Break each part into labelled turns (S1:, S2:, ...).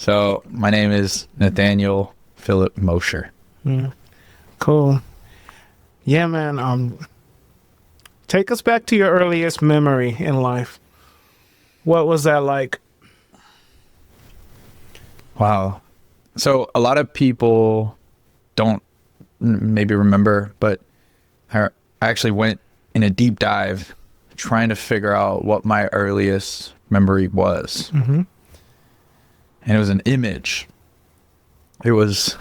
S1: So my name is Nathanael Philip Mosher.
S2: Cool. Yeah, man. Take us back to your earliest memory in life. What was that like?
S1: Wow. So a lot of people don't maybe remember, but I actually went in a deep dive trying to figure out what my earliest memory was.
S2: Mm-hmm.
S1: And it was an image. It was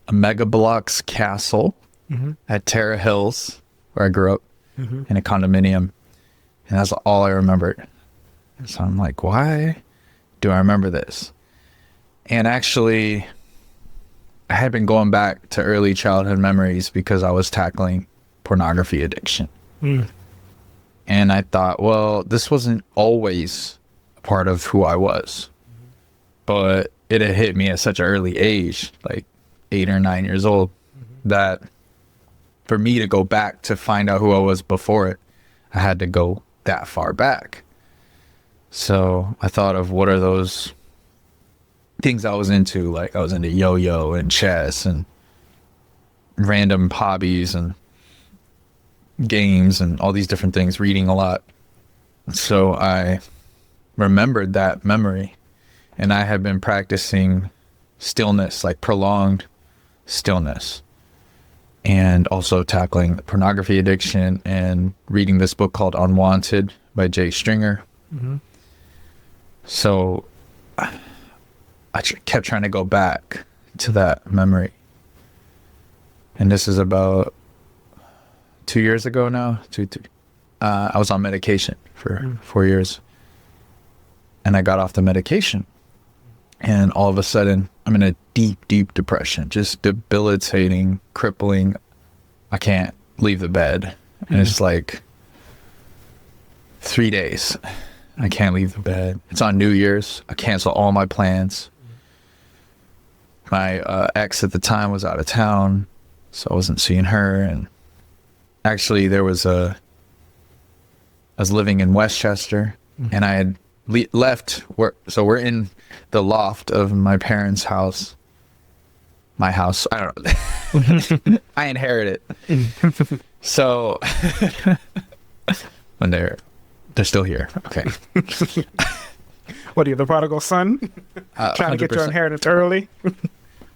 S1: a Mega Bloks castle at Terra Hills, where I grew up, in a condominium. And that's all I remembered. And so I'm like, why do I remember this? And actually, I had been going back to early childhood memories because I was tackling pornography addiction. And I thought, well, this wasn't always a part of who I was. But it had hit me at such an early age, like 8 or 9 years old, that for me to go back to find out who I was before it, I had to go that far back. So I thought of what are those things I was into. Like I was into yo-yo and chess and random hobbies and games and all these different things, reading a lot. So I remembered that memory, and I had been practicing stillness, like prolonged stillness, and also tackling pornography addiction and reading this book called Unwanted by Jay Stringer. So I kept trying to go back to that memory. And this is about 2 years ago now. I was on medication for 4 years. And I got off the medication. And all of a sudden, I'm in a deep, deep depression. Just debilitating, crippling. I can't leave the bed. And it's like 3 days. I can't leave the bed. It's on New Year's. I cancel all my plans. My ex at the time was out of town, so I wasn't seeing her. And actually, I was living in Westchester, and I had left work. So we're in the loft of my parents' house. My house, I don't know. I inherited it. So when they're still here. Okay.
S2: What are you, the prodigal son? Trying to get your inheritance early?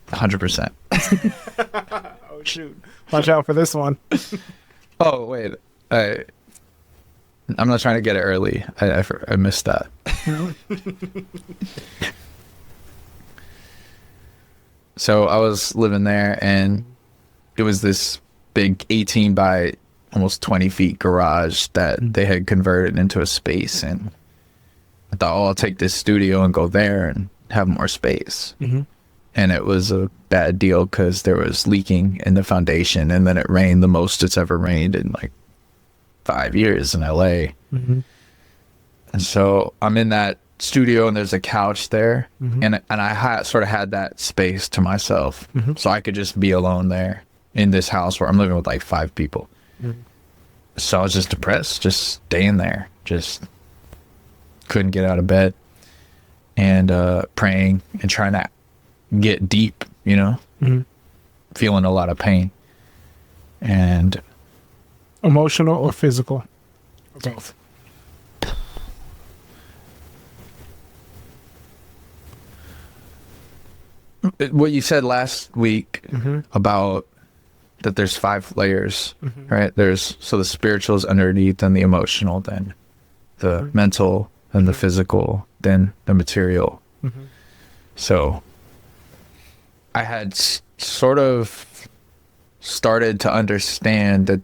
S1: 100%.
S2: Oh, shoot. Watch out for this one.
S1: Oh, wait. I'm not trying to get it early. I missed that. So I was living there, and it was this big 18 by almost 20 feet garage that they had converted into a space. And I thought, oh, I'll take this studio and go there and have more space. And it was a bad deal because there was leaking in the foundation, and then it rained the most it's ever rained in like 5 years in LA. And so I'm in that studio, and there's a couch there, and I sort of had that space to myself, so I could just be alone there in this house where I'm living with like 5 people. So I was just depressed, just staying there, just couldn't get out of bed, and praying and trying to get deep, feeling a lot of pain. And
S2: emotional or physical? Or both?
S1: What you said last week about that there's 5 layers, right? So the spiritual is underneath, then the emotional, then the mental, then the physical, then the material. So I had sort of started to understand that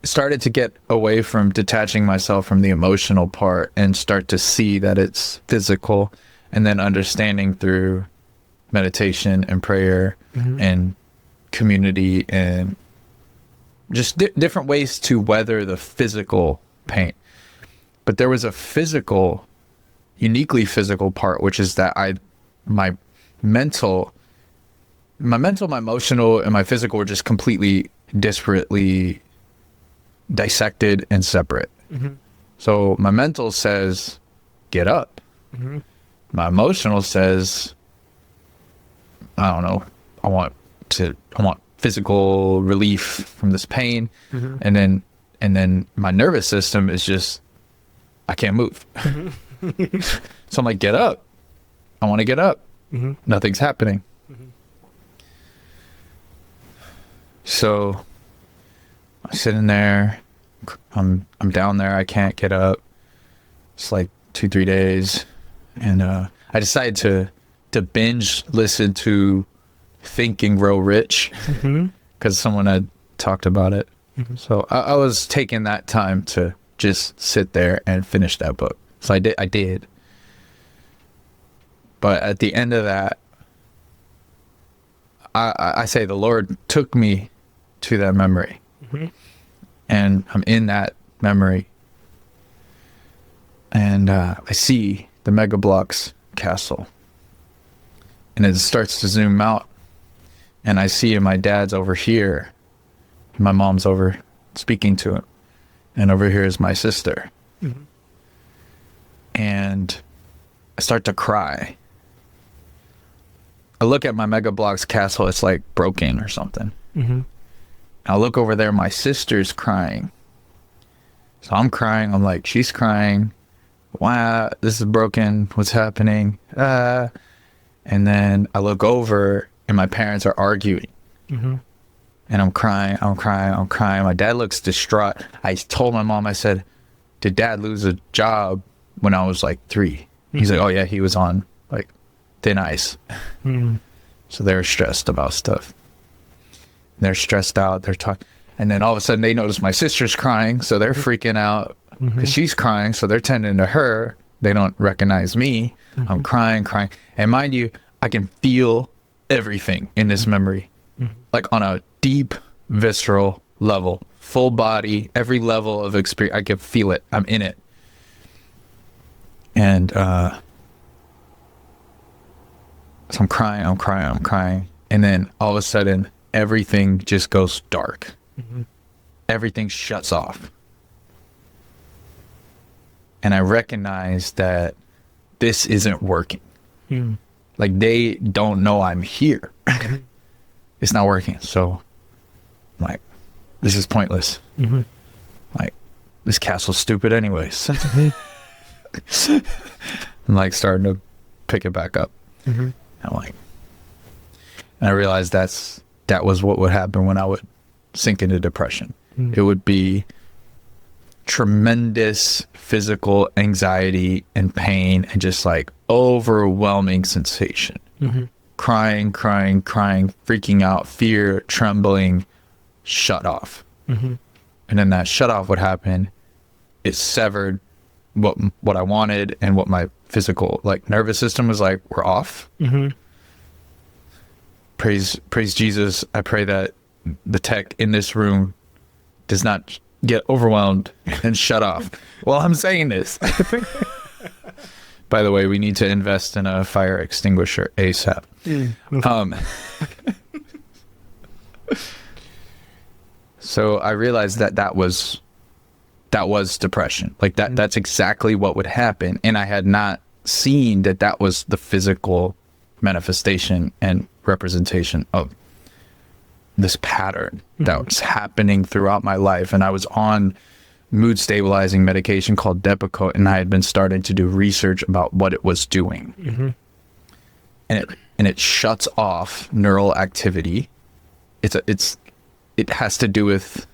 S1: started to get away from detaching myself from the emotional part and start to see that it's physical, and then understanding through meditation and prayer and community and just different ways to weather the physical pain. But there was a uniquely physical part, which is that my mental, my emotional, and my physical were just completely disparately dissected and separate. So my mental says, get up. My emotional says, I don't know, I want physical relief from this pain. And then my nervous system is just, I can't move. So I'm like, get up. I want to get up. Nothing's happening. So I'm sitting there. I'm down there. I can't get up. It's like 2-3 days. And I decided to binge listen to Think and Grow Rich because someone had talked about it. So I was taking that time to just sit there and finish that book. So I did. But at the end of that, I say the Lord took me to that memory. And I'm in that memory. And I see the Mega Bloks castle. And it starts to zoom out. And I see my dad's over here. My mom's over speaking to him. And over here is my sister. And I start to cry. I look at my Mega Bloks castle. It's like broken or something. I look over there. My sister's crying. So I'm crying. I'm like, she's crying. Wow, this is broken. What's happening? And then I look over and my parents are arguing. And I'm crying. My dad looks distraught. I told my mom, I said, did dad lose a job when I was like 3? He's like, oh yeah, he was on like thin ice. So they're stressed about stuff. They're stressed out. They're talking. And then all of a sudden they notice my sister's crying. So they're freaking out because she's crying. So they're tending to her. They don't recognize me. I'm crying. And mind you, I can feel everything in this memory, like on a deep, visceral level, full body, every level of experience. I can feel it. I'm in it. And so I'm crying. And then all of a sudden, everything just goes dark. Everything shuts off. And I recognize that this isn't working. Like they don't know I'm here. It's not working. So I'm like, this is pointless. Like, this castle's stupid anyways. I'm like starting to pick it back up. I'm like, and I realized that was what would happen when I would sink into depression. It would be tremendous physical anxiety and pain and just like overwhelming sensation. Crying, freaking out, fear, trembling, shut off. And then that shut off would happen. It severed what I wanted and what my physical like nervous system was like, we're off. Praise Jesus. I pray that the tech in this room does not get overwhelmed and shut off while I'm saying this. By the way, we need to invest in a fire extinguisher ASAP. So I realized that was depression. Like that's exactly what would happen. And I had not seen that was the physical manifestation and representation of this pattern that was happening throughout my life. And I was on mood stabilizing medication called Depakote, and I had been starting to do research about what it was doing. And it shuts off neural activity. It has to do with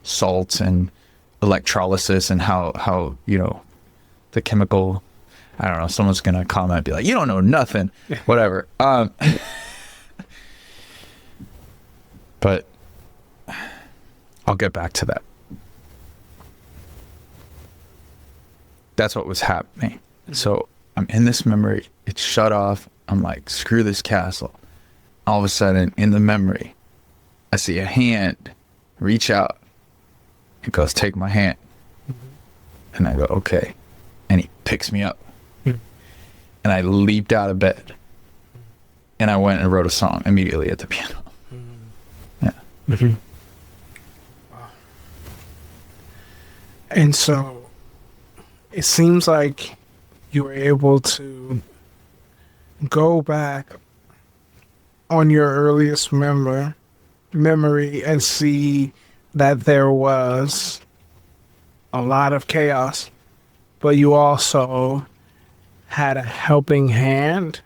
S1: salts and electrolysis and how the chemical, I don't know, someone's gonna comment, be like, you don't know nothing. Whatever. But I'll get back to that. That's what was happening. So I'm in this memory. It's shut off. I'm like, screw this castle. All of a sudden, in the memory, I see a hand reach out. It goes, take my hand. And I go, okay. And he picks me up. And I leaped out of bed. And I went and wrote a song immediately at the piano. Yeah.
S2: Wow. And so it seems like you were able to go back on your earliest memory and see that there was a lot of chaos, but you also had a helping hand